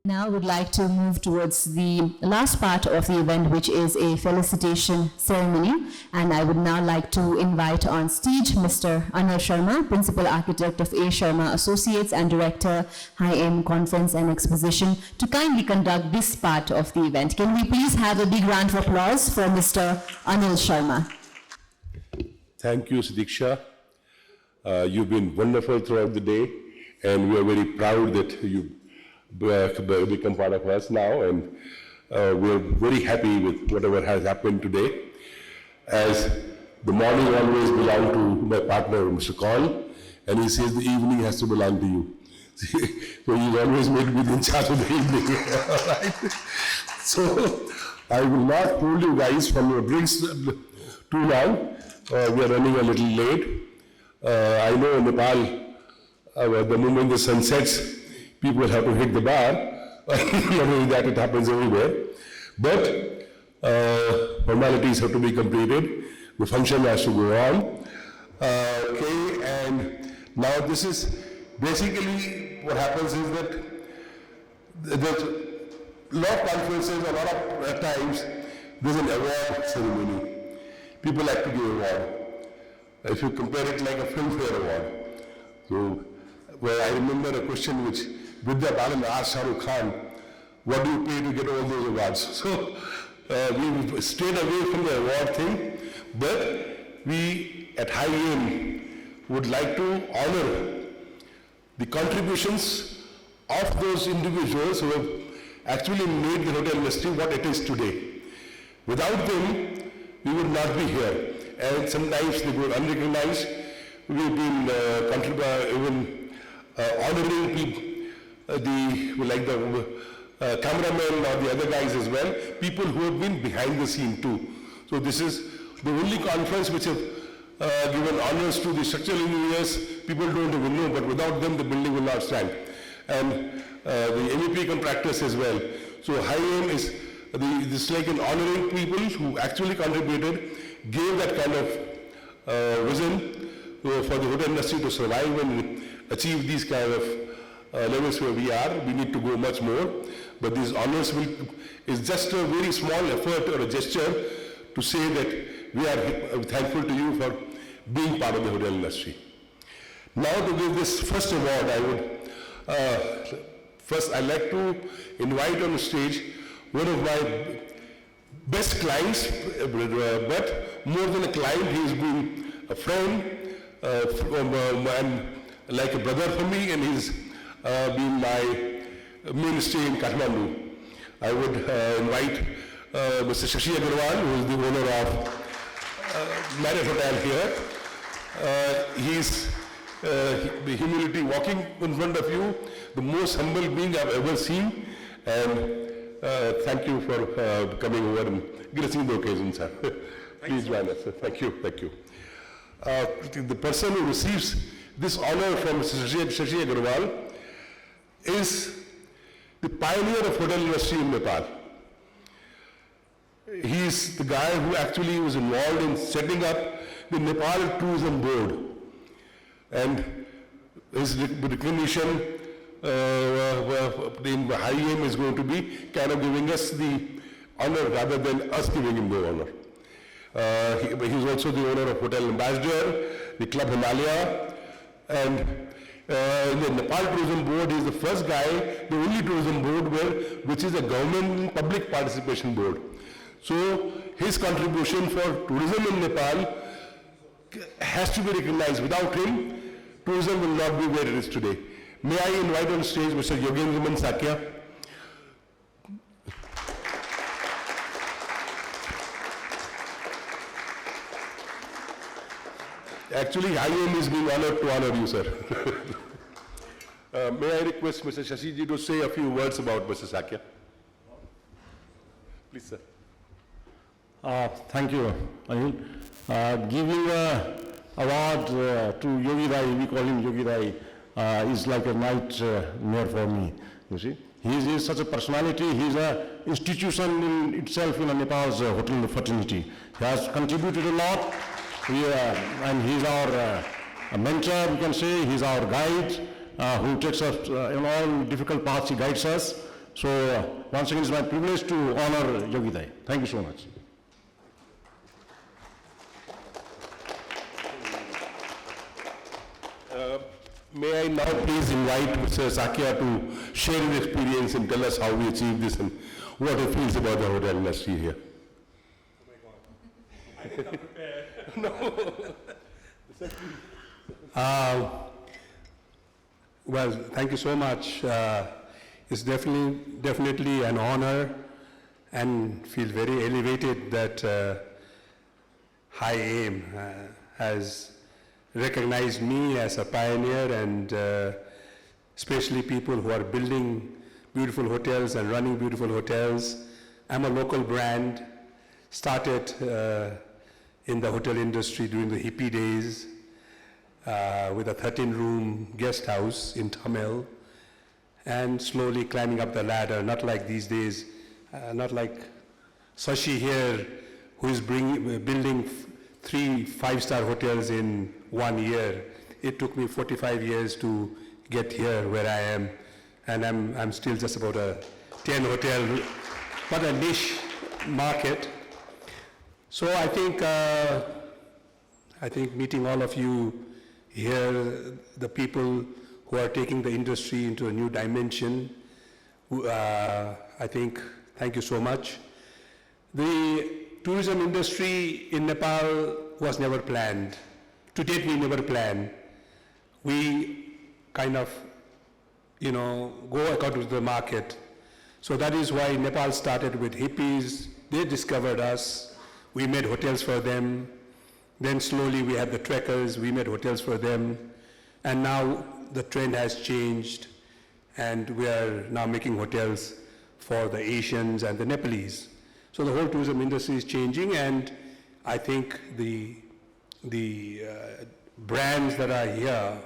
Now I would like to move towards the last part of the event, which is a felicitation ceremony. And I would now like to invite on stage Mr. Anil Sharma, Principal Architect of A. Sharma Associates and Director, AiM Conference and Exposition, to kindly conduct this part of the event. Can we please have a big round of applause for Mr. Anil Sharma? Thank you, Sidiksha. You've been wonderful throughout the day, and we are very proud that you become part of us now, and we're very happy with whatever has happened today. As the morning always belongs to my partner, Mr. Kaul, and he says the evening has to belong to you. So he's always made me in charge of the evening. Right? So I will not hold you guys from your drinks too long. We are running a little late. I know in Nepal, the moment the sun sets, people have to hit the bar. Not only that, it happens everywhere. But formalities have to be completed. The function has to go on. Okay, and now this is basically what happens is that there's a lot of conferences, a lot of times, there's an award ceremony. People like to give award. If you compare it like a Filmfare award. So, well, I remember a question which Vidya Balan asked Shah Rukh Khan, what do you pay to get all those awards? So we stayed away from the award thing, but we at AiM would like to honor the contributions of those individuals who have actually made the hotel industry what it is today. Without them, we would not be here. And sometimes they go unrecognized. We've been even honoring people, like the cameramen or the other guys as well, people who have been behind the scene too. So this is the only conference which have given honors to the structural engineers. People don't even know, but without them the building will not stand. And the MEP contractors as well. So AiM is this like an honoring people who actually contributed, gave that kind of vision for the hotel industry to survive and achieve these kind of levels where we are. We need to go much more, but these honors is just a very small effort or a gesture to say that we are thankful to you for being part of the hotel industry. Now to give this first award, I would, first I'd like to invite on the stage one of my best clients, but more than a client, he's been a friend, and like a brother for me, and he's been my mainstay in Kathmandu. I would invite Mr. Shashi Agarwal, who is the owner of Marriott Hotel here. He's the humility walking in front of you, the most humble being I've ever seen, and thank you for coming over and gracing the occasion, sir. Please join us, sir. Thank you, thank you. The person who receives this honor from Mr. Shashi Agarwal is the pioneer of hotel industry in Nepal. He is the guy who actually was involved in setting up the Nepal Tourism Board, and his recognition in AiM is going to be kind of giving us the honor rather than us giving him the honor. He's also the owner of Hotel Ambassador, the Club Himalaya, and in the Nepal Tourism Board, he is the first guy, the only tourism board which is a government public participation board. So his contribution for tourism in Nepal has to be recognized. Without him, tourism will not be where it is today. May I invite on stage Mr. Yogendra Sakya? Actually, AiM is being honored to honor you, sir. May I request Mr. Shashiji to say a few words about Mr. Sakya? Please, sir. Thank you, Anil. Giving award to Yogi Rai, we call him Yogi Rai, is like a nightmare for me, you see. He is such a personality, he is an institution in itself in Nepal's hotel fraternity. He has contributed a lot, and he is our mentor, we can say. He is our guide, who takes us in all difficult paths, he guides us. So once again, it's my privilege to honor Yogi Dai. Thank you so much. May I now please invite Mr. Sakya to share his experience and tell us how we achieved this and what he feels about the hotel industry here. Well, thank you so much. It's definitely an honor and feel very elevated that AiM has recognized me as a pioneer and especially people who are building beautiful hotels and running beautiful hotels. I'm a local brand, started in the hotel industry during the hippie days with a 13-room guest house in Tamil and slowly climbing up the ladder, not like these days, not like Sashi here who is building 3 5-star hotels in 1 year. It took me 45 years to get here where I am, and I'm still just about a 10 hotel, but a niche market. So I think meeting all of you here, the people who are taking the industry into a new dimension, I think, thank you so much. The tourism industry in Nepal was never planned. To date, we never planned. We kind of, go according to the market. So that is why Nepal started with hippies. They discovered us. We made hotels for them. Then slowly we had the trekkers. We made hotels for them. And now the trend has changed. And we are now making hotels for the Asians and the Nepalese. So the whole tourism industry is changing, and I think the brands that are here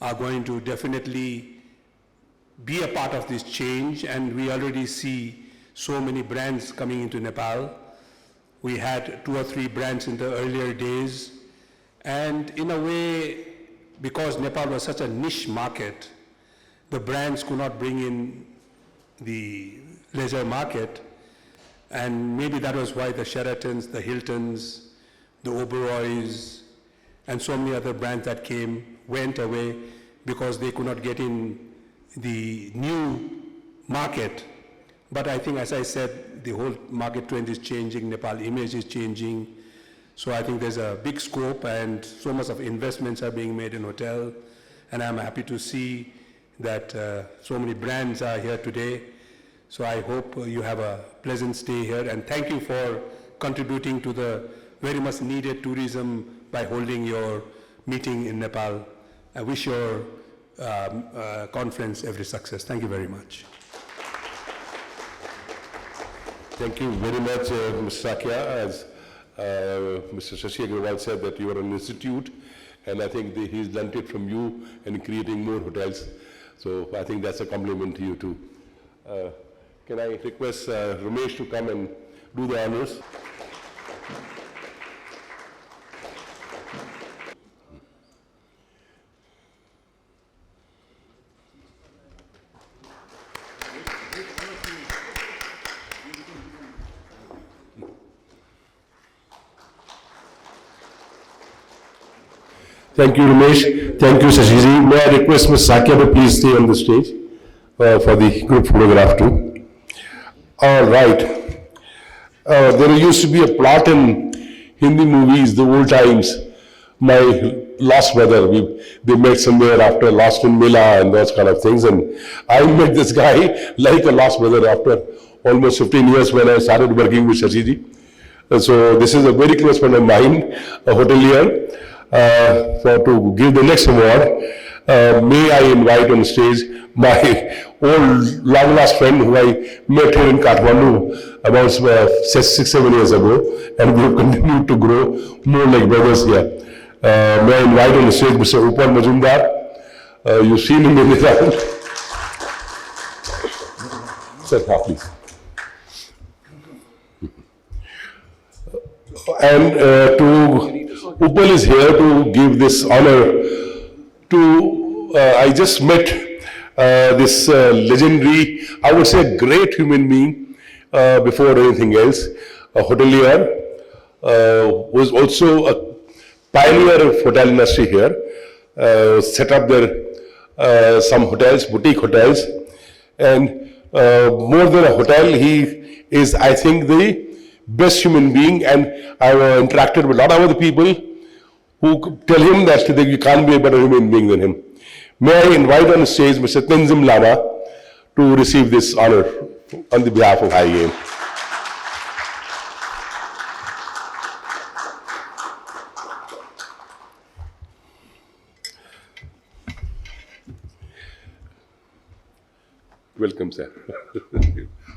are going to definitely be a part of this change, and we already see so many brands coming into Nepal. We had 2 or 3 brands in the earlier days, and in a way, because Nepal was such a niche market, the brands could not bring in the leisure market, and maybe that was why the Sheratons, the Hiltons, the Oberois, and so many other brands that came went away because they could not get in the new market. But I think, as I said, the whole market trend is changing, Nepal image is changing. So I think there's a big scope and so much of investments are being made in hotel. And I'm happy to see that so many brands are here today. So I hope you have a pleasant stay here, and thank you for contributing to the very much needed tourism by holding your meeting in Nepal. I wish your conference every success. Thank you very much. Thank you very much, Mr. Sakya. As Mr. Shashi Agarwal said, that you are an institute, and I think he's learned it from you in creating more hotels. So I think that's a compliment to you too. Can I request Ramesh to come and do the honors? Thank you, Ramesh. Thank you, Shashiji. May I request Ms. Sakya to please stay on the stage for the group photograph too. All right. There used to be a plot in Hindi movies, the old times. My lost brother, they met somewhere after Lost in Mela and those kind of things. And I met this guy like a lost brother after almost 15 years when I started working with Shashiji. So this is a very close friend of mine, a hotelier. To give the next award, may I invite on stage my old long lost friend who I met here in Kathmandu about 6-7 years ago, and we have continued to grow more like brothers here. May I invite on the stage Mr. Upal Majumdar. You've seen him in the round. Sir, please. And Upal is here to give this honor to, I just met this legendary, I would say, great human being before anything else, a hotelier, was also a pioneer of hotel industry here, set up their some hotels, boutique hotels, and more than a hotel, he is, I think, the best human being, and I've interacted with a lot of other people who tell him that you can't be a better human being than him. May I invite on the stage Mr. Tenzing Lama to receive this honor on the behalf of AiM. Welcome, sir.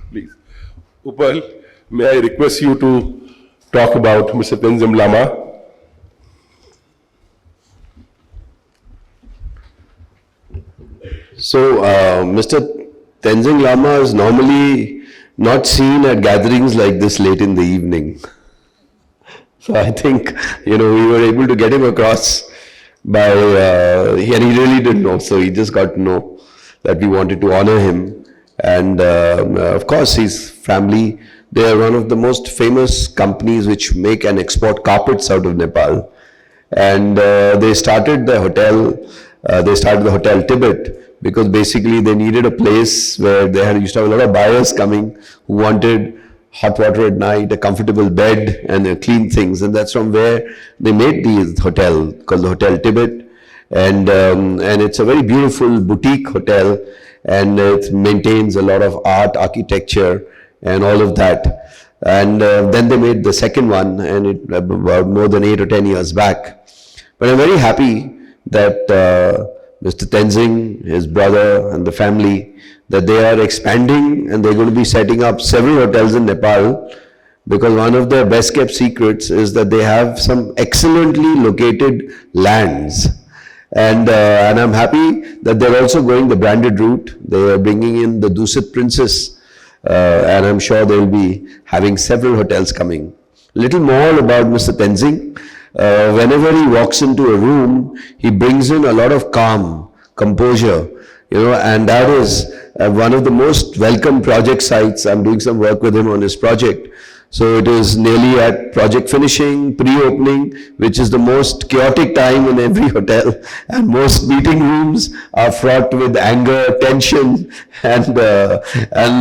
Please. Upal, may I request you to talk about Mr. Tenzing Lama? So, Mr. Tenzing Lama is normally not seen at gatherings like this late in the evening. So I think, we were able to get him across by, and he really didn't know, so he just got to know that we wanted to honor him. And of course, his family, they are one of the most famous companies which make and export carpets out of Nepal. And they started the hotel Tibet, because basically they needed a place where they used to have a lot of buyers coming who wanted hot water at night, a comfortable bed, and clean things. And that's from where they made the hotel called the Hotel Tibet. And it's a very beautiful boutique hotel, and it maintains a lot of art, architecture, and all of that. And then they made the second one, and it about more than 8 or 10 years back. But I'm very happy that Mr. Tenzing, his brother, and the family, that they are expanding, and they're going to be setting up several hotels in Nepal, because one of their best kept secrets is that they have some excellently located lands. And I'm happy that they're also going the branded route. They are bringing in the Dusit Princess, and I'm sure they'll be having several hotels coming. Little more about Mr. Tenzing. Whenever he walks into a room, he brings in a lot of calm, composure, and that is one of the most welcome project sites. I'm doing some work with him on his project. So it is nearly at project finishing, pre-opening, which is the most chaotic time in every hotel, and most meeting rooms are fraught with anger, tension, and a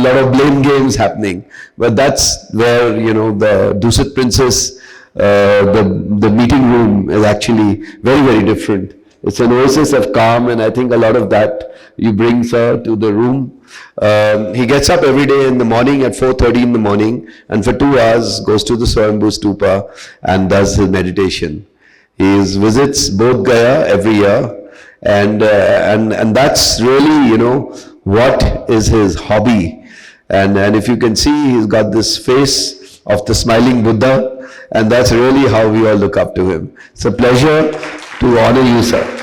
lot of blame games happening. But that's where, the Dusit Princess, the meeting room is actually very, very different. It's an oasis of calm, and I think a lot of that you bring, sir, to the room. He gets up every day in the morning at 4:30 in the morning, and for 2 hours goes to the Swayambhu Stupa and does his meditation. He visits Bodh Gaya every year, and that's really, what is his hobby. And if you can see, he's got this face of the smiling Buddha, and that's really how we all look up to him. It's a pleasure to honor you, sir.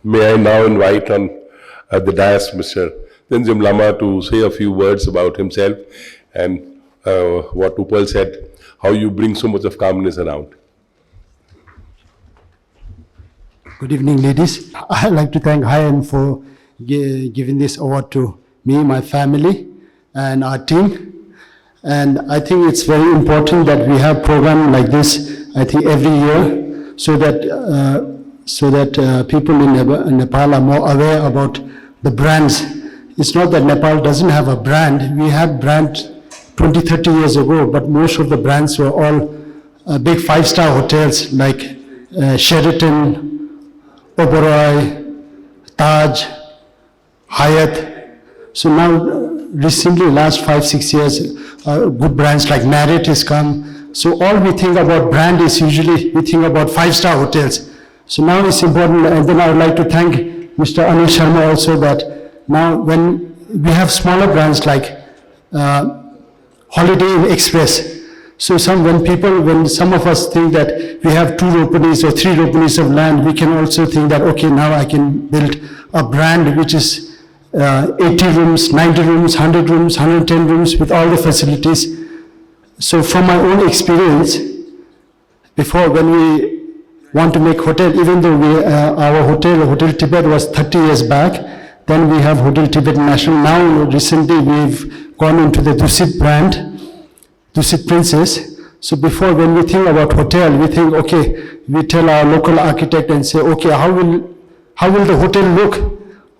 May I now invite on the dais Mr. Tenzing Lama to say a few words about himself and what Upal said, how you bring so much of calmness around. Good evening, ladies. I'd like to thank AiM for giving this award to me, my family, and our team. And I think it's very important that we have program like this, I think every year, so that people in Nepal are more aware about the brands. It's not that Nepal doesn't have a brand. We had brand 20, 30 years ago, but most of the brands were all big 5-star hotels like Sheraton, Oberoi, Taj, Hyatt. So now, recently, last 5-6 years, good brands like Marriott has come. So all we think about brand is usually we think about 5-star hotels. So now it's important, and then I would like to thank Mr. Anil Sharma also, that now when we have smaller brands like Holiday Inn Express. So when some of us think that we have 2 ropenis or 3 ropenis of land, we can also think that, okay, now I can build a brand which is 80 rooms, 90 rooms, 100 rooms, 110 rooms with all the facilities. So from my own experience, before when want to make hotel, even though our Hotel Tibet was 30 years back, then we have Hotel Tibet National. Now recently we've gone into the Dusit brand, Dusit Princess. So before, when we think about hotel, we think, okay, we tell our local architect and say, okay, how will the hotel look?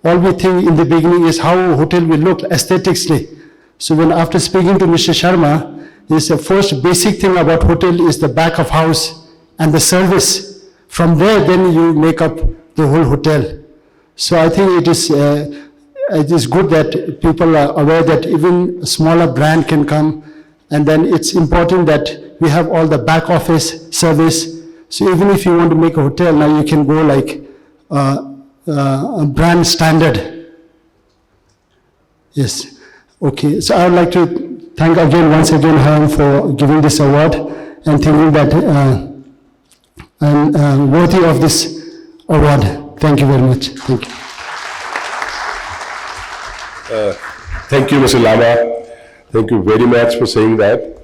All we think in the beginning is how hotel will look aesthetically. So when after speaking to Mr. Sharma, is the first basic thing about hotel is the back of house and the service. From there, then you make up the whole hotel. So I think it is good that people are aware that even a smaller brand can come, and then it's important that we have all the back office service. So even if you want to make a hotel, now you can go like a brand standard. Yes. Okay. So I would like to thank once again, her for giving this award and thinking that I'm worthy of this award. Thank you very much. Thank you. Thank you, Mr. Lama. Thank you very much for saying that.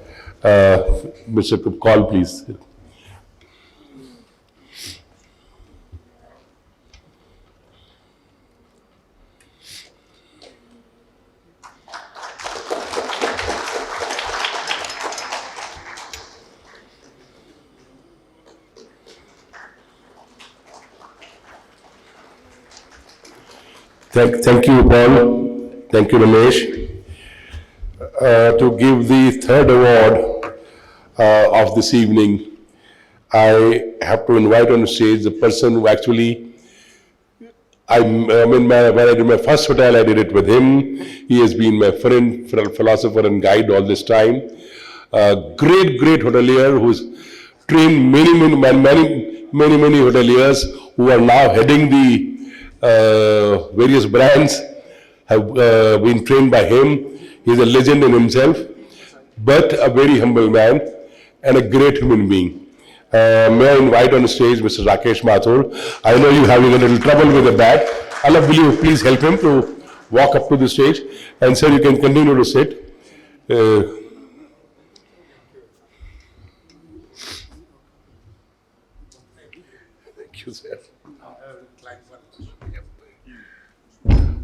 Mr. Call, please. Thank you, Paul. Thank you, Ramesh. To give the third award of this evening, I have to invite on stage the person who actually, when I did my first hotel, I did it with him. He has been my friend, philosopher and guide all this time. Great hotelier who's trained many hoteliers who are now heading the various brands, have been trained by him. He's a legend in himself, but a very humble man and a great human being. May I invite on the stage Mr. Rakesh Mathur. I know you're having a little trouble with the bat. Allah, will you please help him to walk up to the stage? And sir, you can continue to sit. Thank you, sir.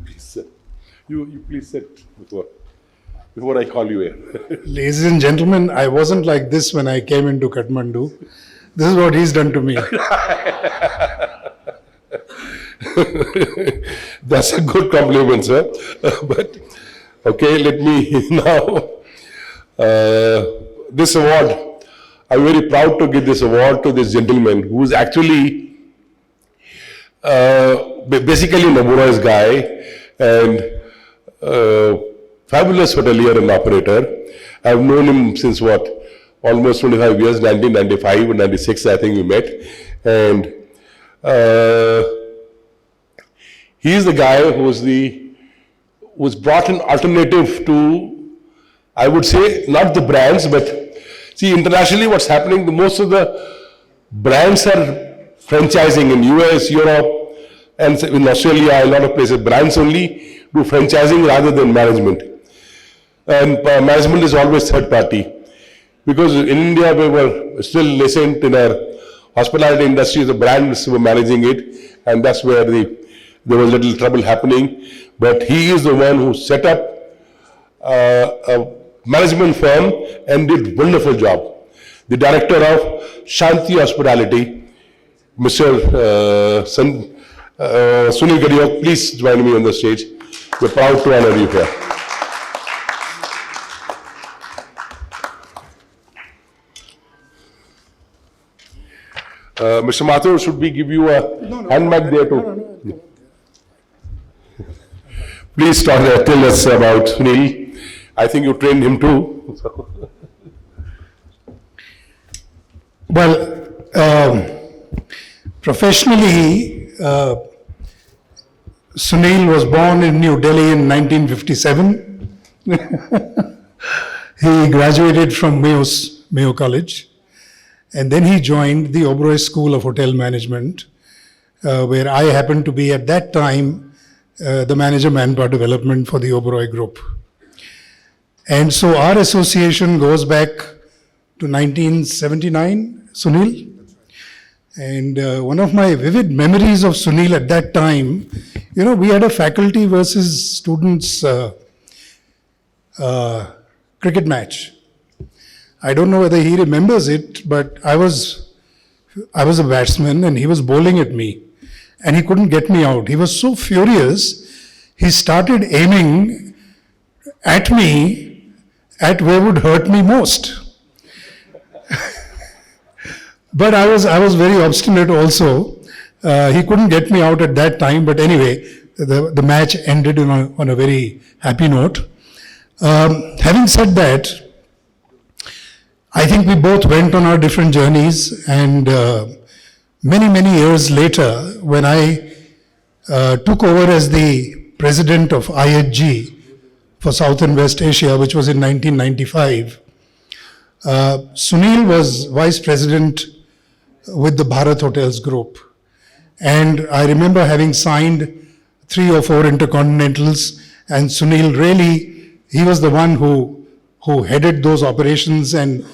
Please, sir. You please sit before I call you here. Ladies and gentlemen, I wasn't like this when I came into Kathmandu. This is what he's done to me. That's a good compliment, sir. But okay, let me now. This award, I'm very proud to give this award to this gentleman who is actually basically an Oberoi's guy and fabulous hotelier and operator. I've known him since almost 25 years, 1995 and 96 I think we met. And he's the guy who's brought an alternative to, I would say, not the brands, but see internationally what's happening, most of the brands are franchising in US, Europe, and in Australia, a lot of places, brands only do franchising rather than management. And management is always third party. Because in India, we were still nascent in our hospitality industry, the brands were managing it, and that's where there was little trouble happening. But he is the one who set up a management firm and did wonderful job. The director of Shanti Hospitality, Mr. Sunil Gadiyok, please join me on the stage. We're proud to honor you here. Mr. Mathur, should we give you a hand mic there too? No. Please tell us about Sunil. I think you trained him too. Well, professionally, Sunil was born in New Delhi in 1957. He graduated from Mayo College. And then he joined the Oberoi School of Hotel Management, where I happened to be at that time the manager manpower development for the Oberoi Group. And so our association goes back to 1979, Sunil. And one of my vivid memories of Sunil at that time, we had a faculty versus students cricket match. I don't know whether he remembers it, but I was a batsman and he was bowling at me and he couldn't get me out. He was so furious, he started aiming at me at where would hurt me most. But I was very obstinate also. He couldn't get me out at that time, but anyway, the match ended on a very happy note. Having said that, I think we both went on our different journeys, and many years later, when I took over as the president of IHG for South and West Asia, which was in 1995, Sunil was vice president with the Bharat Hotels Group. And I remember having signed 3 or 4 intercontinentals, and Sunil really, he was the one who headed those operations and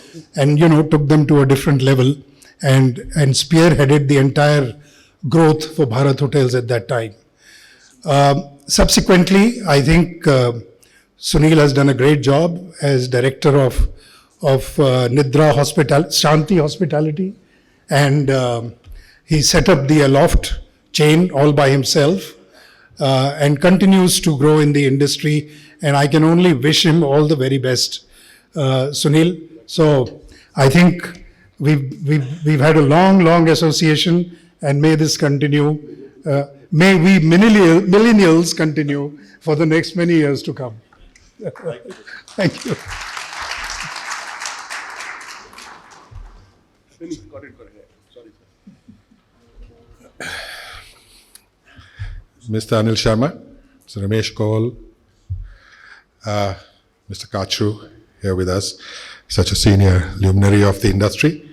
took them to a different level and spearheaded the entire growth for Bharat Hotels at that time. Subsequently, I think Sunil has done a great job as director of Nidra Shanti Hospitality, and he set up the Aloft chain all by himself and continues to grow in the industry, and I can only wish him all the very best, Sunil. So I think we've had a long association, and may this continue. May we millennials continue for the next many years to come. Thank you. Mr. Anil Sharma, Mr. Ramesh Kohl, Mr. Kachru here with us, such a senior luminary of the industry.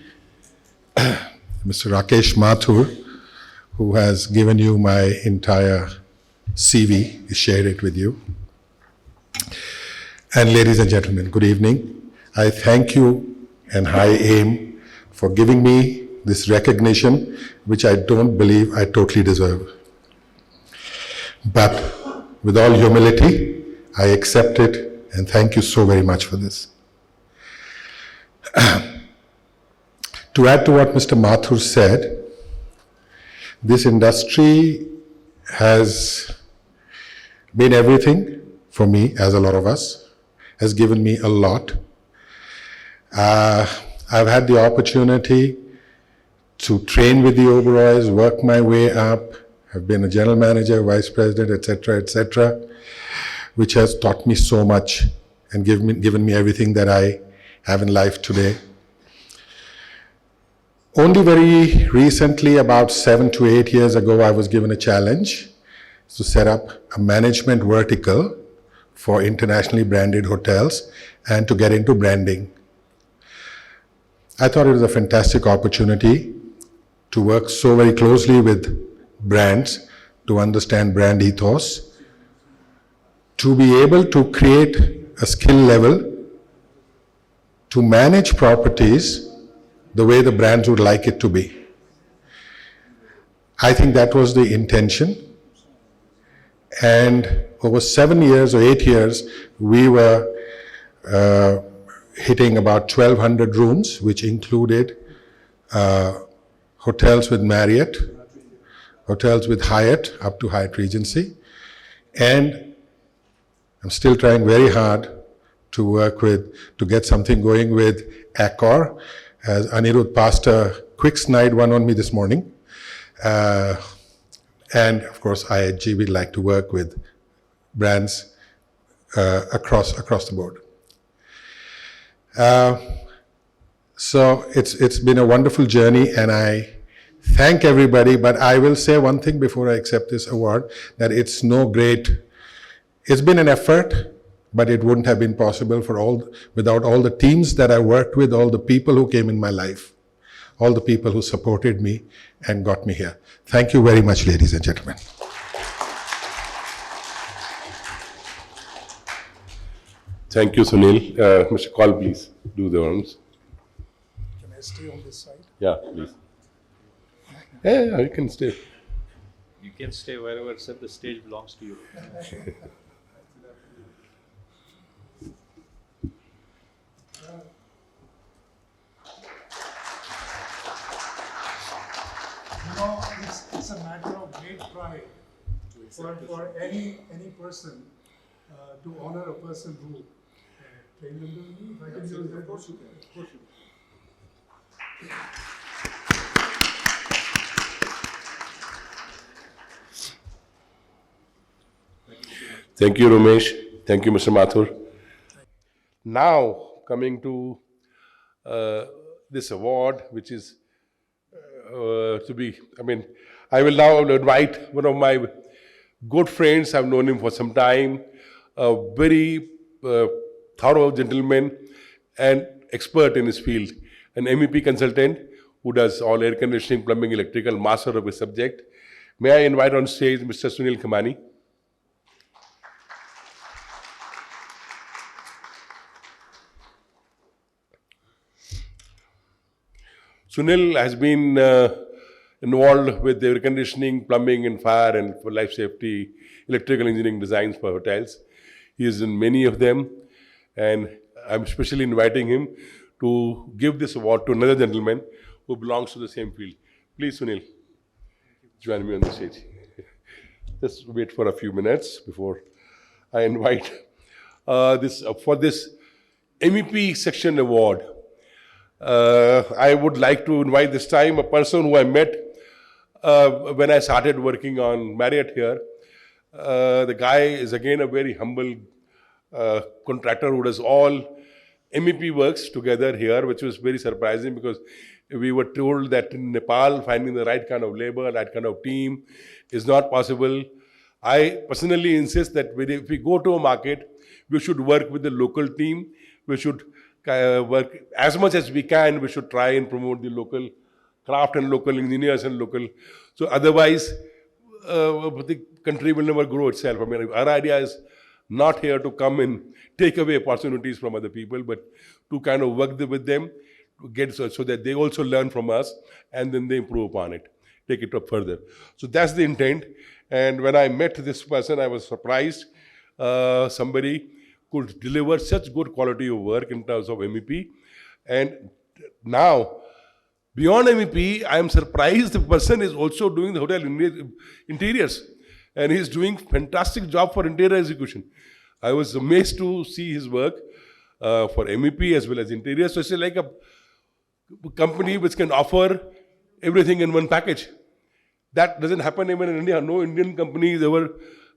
Mr. Rakesh Mathur, who has given you my entire CV, he shared it with you. And ladies and gentlemen, good evening. I thank you and hi AiM for giving me this recognition, which I don't believe I totally deserve. But with all humility, I accept it, and thank you so very much for this. To add to what Mr. Mathur said, this industry has been everything for me, as a lot of us, has given me a lot. I've had the opportunity to train with the Oberois, work my way up, have been a general manager, vice president, etc., which has taught me so much and given me everything that I have in life today. Only very recently, about 7 to 8 years ago, I was given a challenge to set up a management vertical for internationally branded hotels and to get into branding. I thought it was a fantastic opportunity to work so very closely with brands, to understand brand ethos, to be able to create a skill level to manage properties the way the brands would like it to be. I think that was the intention. And over 7 years or 8 years, we were hitting about 1,200 rooms, which included hotels with Marriott, hotels with Hyatt, up to Hyatt Regency. And I'm still trying very hard to work with, to get something going with Accor, as Anirudh passed a quick snide one on me this morning. And of course, IHG, we'd like to work with brands across the board. So it's been a wonderful journey, and I thank everybody, but I will say one thing before I accept this award, that it's been an effort, but it wouldn't have been possible without all the teams that I worked with, all the people who came in my life, all the people who supported me and got me here. Thank you very much, ladies and gentlemen. Thank you, Sunil. Mr. Kaul, please do the honors. Can I stay on this side? Yeah, please. Yeah, you can stay. You can stay wherever, except the stage belongs to you. You know, it's a matter of great pride for any person to honor a person who trained under me. If I can use that. Of course you can. Of course you can. Thank you, Ramesh. Thank you, Mr. Mathur. Now, coming to this award, which is I will now invite one of my good friends. I've known him for some time, a very thorough gentleman and expert in his field, an MEP consultant who does all air conditioning, plumbing, electrical, master of his subject. May I invite on stage Mr. Sunil Kamani. Sunil has been involved with air conditioning, plumbing and fire and for life safety, electrical engineering designs for hotels. He is in many of them, and I'm especially inviting him to give this award to another gentleman who belongs to the same field. Please, Sunil, join me on the stage. Just wait for a few minutes before I invite for this MEP section award. I would like to invite this time a person who I met when I started working on Marriott here. The guy is again a very humble contractor who does all MEP works together here, which was very surprising because we were told that in Nepal, finding the right kind of labor, right kind of team is not possible. I personally insist that if we go to a market, we should work with the local team. We should work as much as we can. We should try and promote the local craft and local engineers and local. So otherwise, the country will never grow itself. I mean, our idea is not here to come and take away opportunities from other people, but to kind of work with them to get so that they also learn from us and then they improve upon it, take it up further. So that's the intent. And when I met this person, I was surprised. Somebody could deliver such good quality of work in terms of MEP. And now, beyond MEP, I am surprised the person is also doing the hotel interiors. And he's doing fantastic job for interior execution. I was amazed to see his work for MEP as well as interiors. So it's like a company which can offer everything in one package. That doesn't happen even in India. No Indian companies ever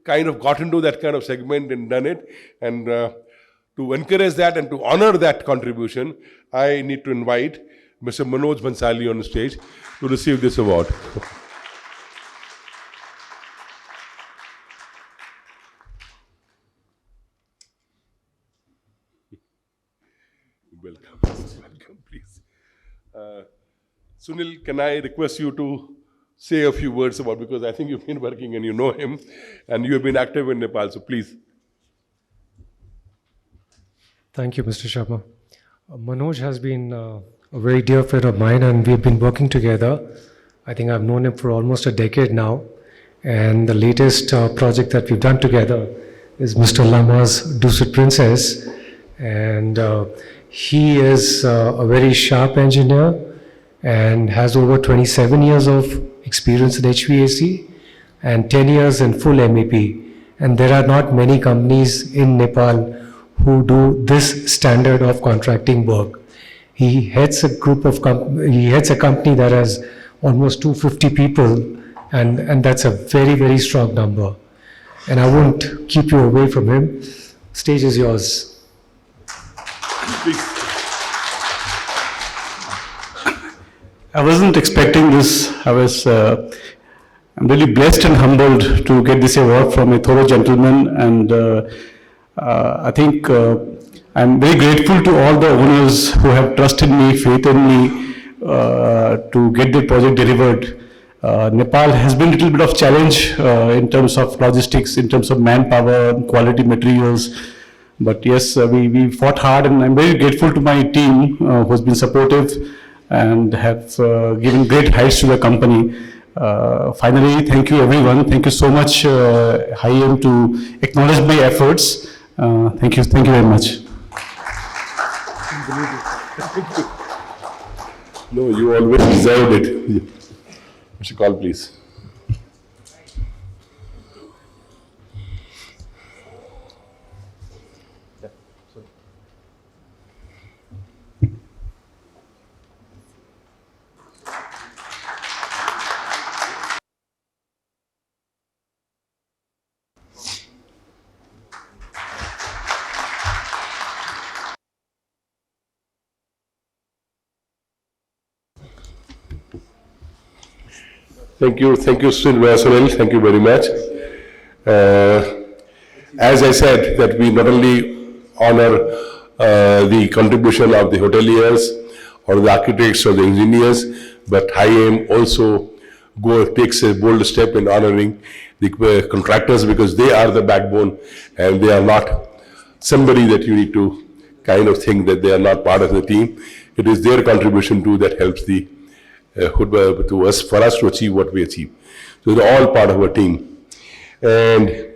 kind of got into that kind of segment and done it. And to encourage that and to honor that contribution, I need to invite Mr. Manoj Bhansali on the stage to receive this award. Welcome. Welcome, please. Sunil, can I request you to say a few words about, because I think you've been working and you know him, and you have been active in Nepal, so please. Thank you, Mr. Sharma. Manoj has been a very dear friend of mine, and we've been working together. I think I've known him for almost a decade now, and the latest project that we've done together is Mr. Lama's Dusut Princess, and he is a very sharp engineer and has over 27 years of experience in HVAC and 10 years in full MEP. And there are not many companies in Nepal who do this standard of contracting work. He heads a company that has almost 250 people, and that's a very, very strong number. And I won't keep you away from him. Stage is yours. I wasn't expecting this. I'm really blessed and humbled to get this award from a thorough gentleman, and I think I'm very grateful to all the owners who have trusted me, faith in me to get the project delivered. Nepal has been a little bit of challenge in terms of logistics, in terms of manpower, quality materials. But yes, we fought hard, and I'm very grateful to my team who has been supportive and have given great heights to the company. Finally, thank you everyone. Thank you so much, AiM, to acknowledge my efforts. Thank you very much. No, you always deserved it. Mr. Call, please. Thank you, Sunil. Thank you very much. As I said, that we not only honor the contribution of the hoteliers or the architects or the engineers, but AiM also takes a bold step in honoring the contractors, because they are the backbone and they are not somebody that you need to kind of think that they are not part of the team. It is their contribution too that helps the to us, for us to achieve what we achieve. So they're all part of our team. And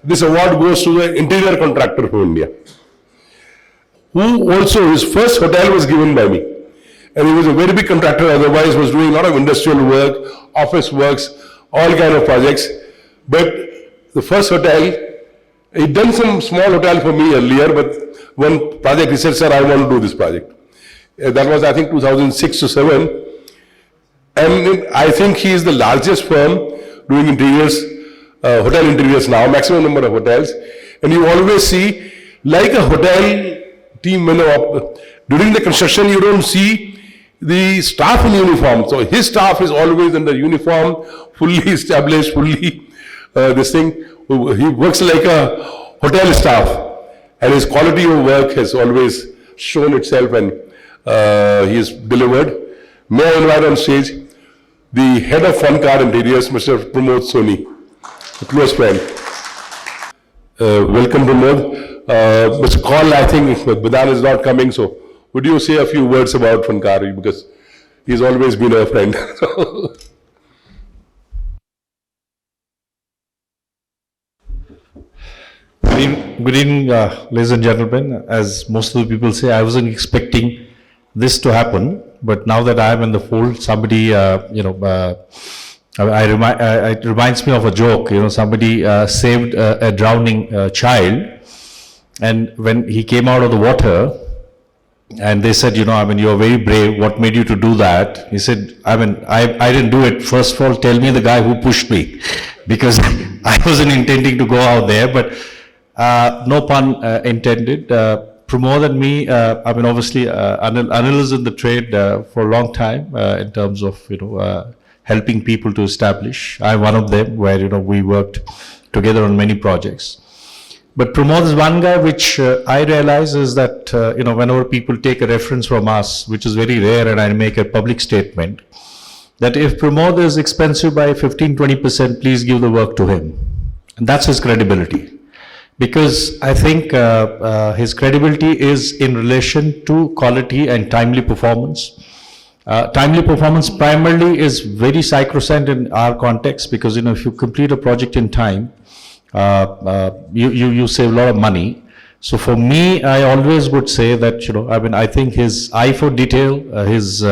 this award goes to the interior contractor from India, who also, his first hotel was given by me. And he was a very big contractor, otherwise was doing a lot of industrial work, office works, all kind of projects. But the first hotel, he'd done some small hotel for me earlier, but one project, he said, sir, I want to do this project. That was, I think, 2006 or 7. And I think he is the largest firm doing interiors, hotel interiors now, maximum number of hotels. And you always see, like a hotel team, during the construction, you don't see the staff in uniform. So his staff is always under uniform, fully established, fully this thing. He works like a hotel staff. And his quality of work has always shown itself, and he has delivered. May I invite on stage the head of Funkar Interiors, Mr. Pramod Soni, a close friend. Welcome, Pramod. Mr. Kaul, I think Bidan is not coming, so would you say a few words about Funkar, because he's always been a friend. Good evening, ladies and gentlemen. As most of the people say, I wasn't expecting this to happen, but now that I am in the fold, somebody, it reminds me of a joke. Somebody saved a drowning child, and when he came out of the water, and they said, you're very brave. What made you to do that? He said, I didn't do it. First of all, tell me the guy who pushed me, because I wasn't intending to go out there, but no pun intended. Pramod and me, obviously, Anil is in the trade for a long time in terms of, helping people to establish. I'm one of them where, we worked together on many projects. But Pramod is one guy which I realize is that, whenever people take a reference from us, which is very rare, and I make a public statement, that if Pramod is expensive by 15-20%, please give the work to him. And that's his credibility. Because I think his credibility is in relation to quality and timely performance. Timely performance primarily is very sacrosanct in our context, because if you complete a project in time, you save a lot of money. So for me, I always would say that I think his eye for detail, his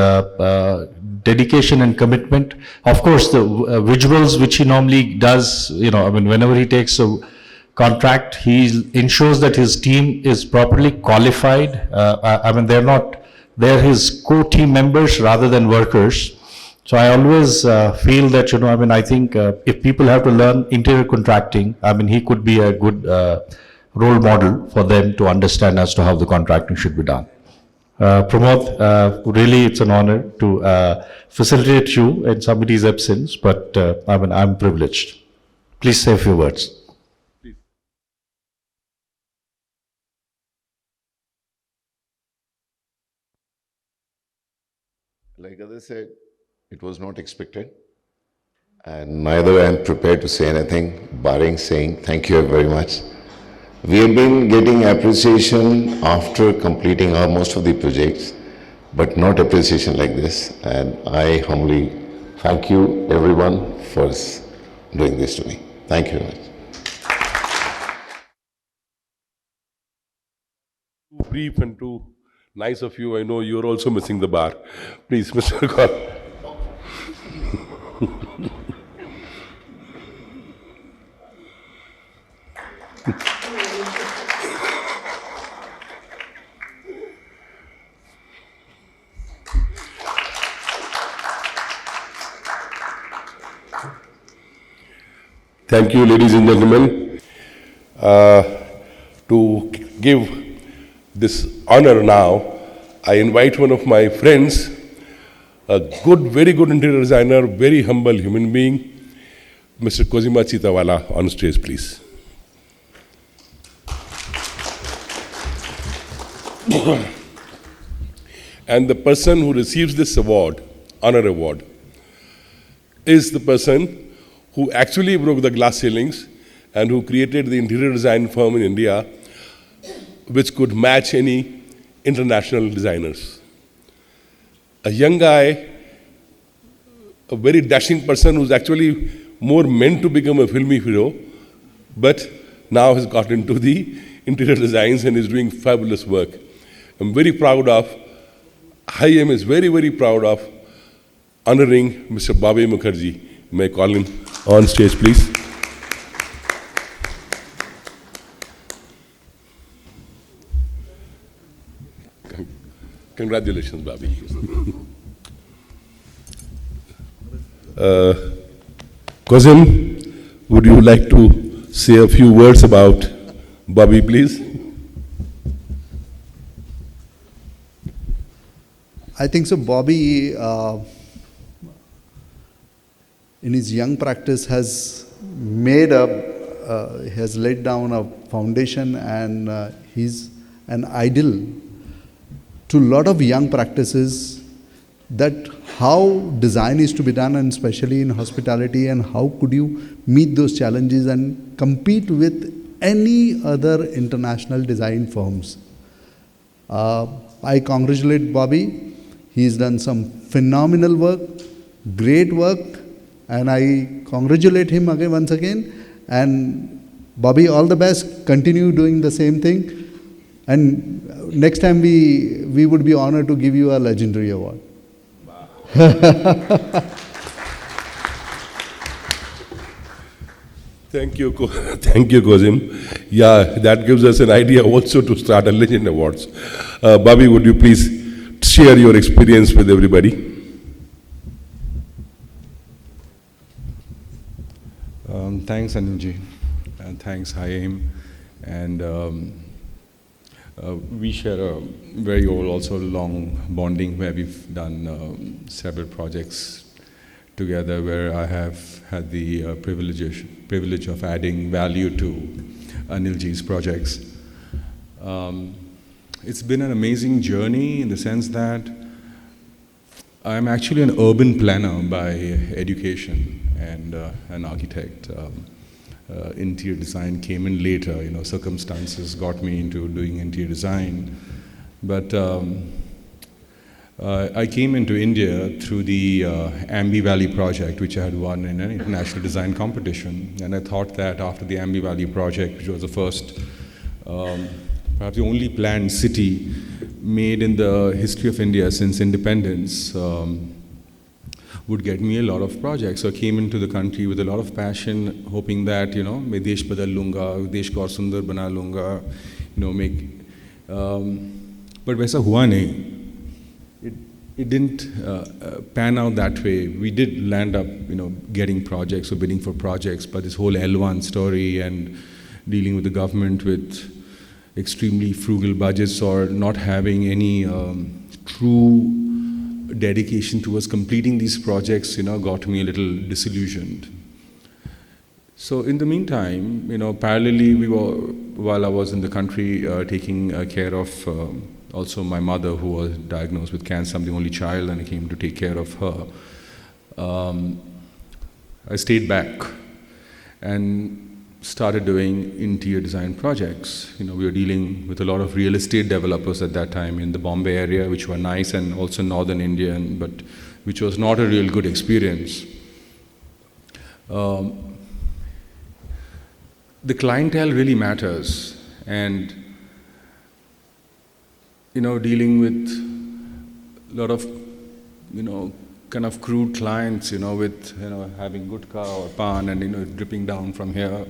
dedication and commitment. Of course, the visuals which he normally does, whenever he takes a contract, he ensures that his team is properly qualified. They're his co-team members rather than workers. So I always feel that, I think if people have to learn interior contracting, he could be a good role model for them to understand as to how the contracting should be done. Pramod, really it's an honor to facilitate you in somebody's absence, but I'm privileged. Please say a few words. Like others said, it was not expected, and neither I am prepared to say anything, barring saying thank you very much. We have been getting appreciation after completing most of the projects, but not appreciation like this, and I humbly Thank you everyone for doing this to me. Thank you very much. Too brief and too nice of you. I know you're also missing the bar. Please, Mr. Kaur. Thank you, ladies and gentlemen. To give this honor now, I invite one of my friends, a very good interior designer, very humble human being, Mr. Kozima Chitawala, on stage, please. And the person who receives this award, honor award, is the person who actually broke the glass ceilings and who created the interior design firm in India which could match any international designers. A young guy, a very dashing person who's actually more meant to become a filmy hero, but now has got into the interior designs and is doing fabulous work. I'm very proud of, AiM is very, very proud of honoring Mr. Bobby Mukherjee. May I call him on stage, please? Congratulations, Bobby. Kozim, would you like to say a few words about Bobby, please? I think so. Bobby, in his young practice, has laid down a foundation, and he's an idol to a lot of young practices, that how design is to be done, and especially in hospitality, and how could you meet those challenges and compete with any other international design firms. I congratulate Bobby. He's done some phenomenal work, great work, and I congratulate him again, once again. And Bobby, all the best. Continue doing the same thing. And next time we would be honored to give you a legendary award. Thank you, thank you, Kozim. Yeah, that gives us an idea also to start a Legend Awards. Bobby, would you please share your experience with everybody? Thanks, Anilji, and thanks, AiM. And we share a very old, also long bonding, where we've done several projects together, where I have had the privilege of adding value to Anilji's projects. It's been an amazing journey in the sense that I'm actually an urban planner by education and an architect. Interior design came in later, circumstances got me into doing interior design. But I came into India through the Ambi Valley project, which I had won in an international design competition. And I thought that after the Ambi Valley project, which was the first, perhaps the only planned city made in the history of India since independence, would get me a lot of projects. So I came into the country with a lot of passion, hoping that, मैं देश बदल लूँगा, देश को और सुंदर बना लूँगा, but वैसा हुआ नहीं. It didn't pan out that way. We did land up, getting projects or bidding for projects, but this whole L1 story and dealing with the government with extremely frugal budgets or not having any true dedication towards completing these projects, got me a little disillusioned. So in the meantime, parallelly, while I was in the country taking care of also my mother, who was diagnosed with cancer. I'm the only child, and I came to take care of her. I stayed back and started doing interior design projects. We were dealing with a lot of real estate developers at that time in the Bombay area, which were nice, and also northern India, but which was not a real good experience. The clientele really matters, and dealing with a lot of kind of crude clients, with having gutka or pan and dripping down from here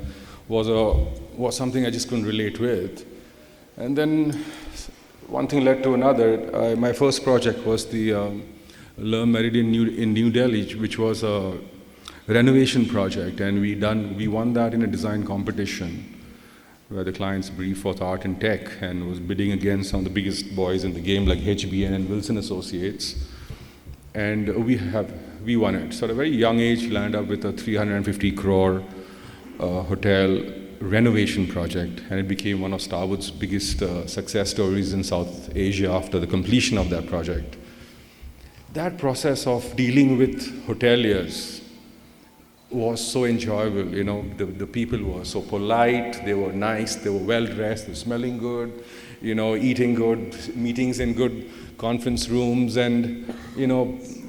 was something I just couldn't relate with. And then one thing led to another. My first project was the Le Meridien in New Delhi, which was a renovation project, and we won that in a design competition where the client's brief was art and tech and was bidding against some of the biggest boys in the game like HBN and Wilson Associates. And we won it. So at a very young age, we landed up with a 350 crore hotel renovation project, and it became one of Starwood's biggest success stories in South Asia after the completion of that project. That process of dealing with hoteliers was so enjoyable. The people were so polite, they were nice, they were well dressed, they were smelling good, eating good, meetings in good conference rooms, and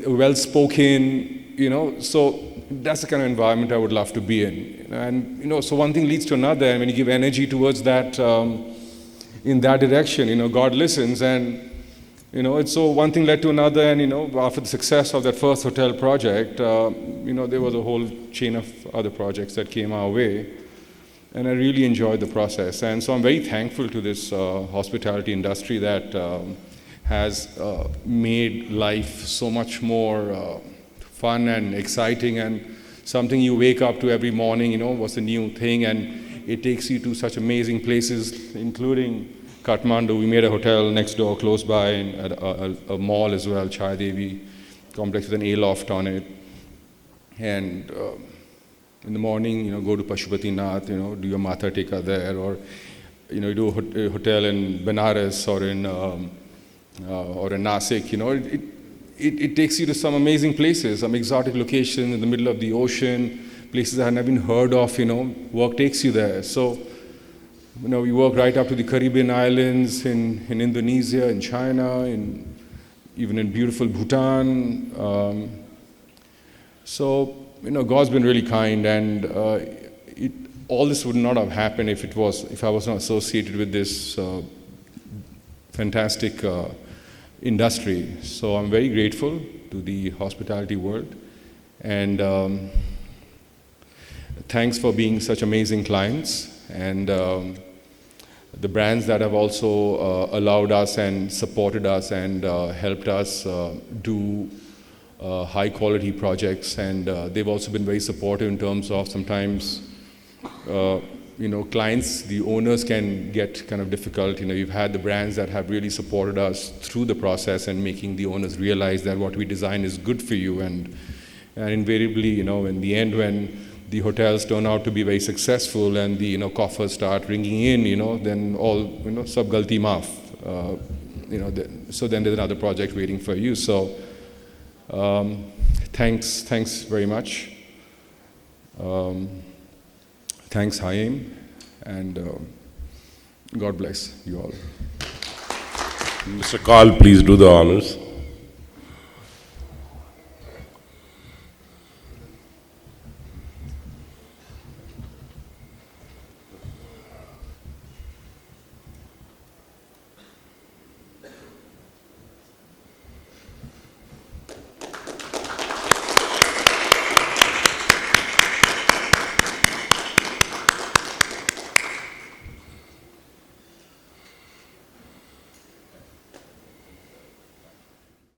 well spoken, so that's the kind of environment I would love to be in. And so one thing leads to another, and when you give energy towards that, in that direction, God listens, and it's so one thing led to another, and after the success of that first hotel project, there was a whole chain of other projects that came our way, and I really enjoyed the process. And so I'm very thankful to this hospitality industry that has made life so much more fun and exciting, and something you wake up to every morning, what's the new thing, and it takes you to such amazing places, including Kathmandu. We made a hotel next door, close by, and a mall as well, Chai Devi complex with an A-loft on it. And in the morning, go to Pashupati Nath, do your Matha Tika there, or you do a hotel in Benares or in Nasik. It takes you to some amazing places, some exotic location in the middle of the ocean, places I had never even heard of. Work takes you there. So. We work right up to the Caribbean islands, in Indonesia, in China, even in beautiful Bhutan. So God's been really kind, and all this would not have happened if I was not associated with this fantastic industry. So I'm very grateful to the hospitality world, and thanks for being such amazing clients, and the brands that have also allowed us and supported us and helped us do high quality projects, and they've also been very supportive in terms of sometimes clients, the owners can get kind of difficult. We've had the brands that have really supported us through the process and making the owners realize that what we design is good for you, and invariably, in the end, when the hotels turn out to be very successful and the coffers start ringing in, then all sab galti maaf. So then there's another project waiting for you. So thanks very much. Thanks AiM, and God bless you all. Mr. Kaul, please do the honors.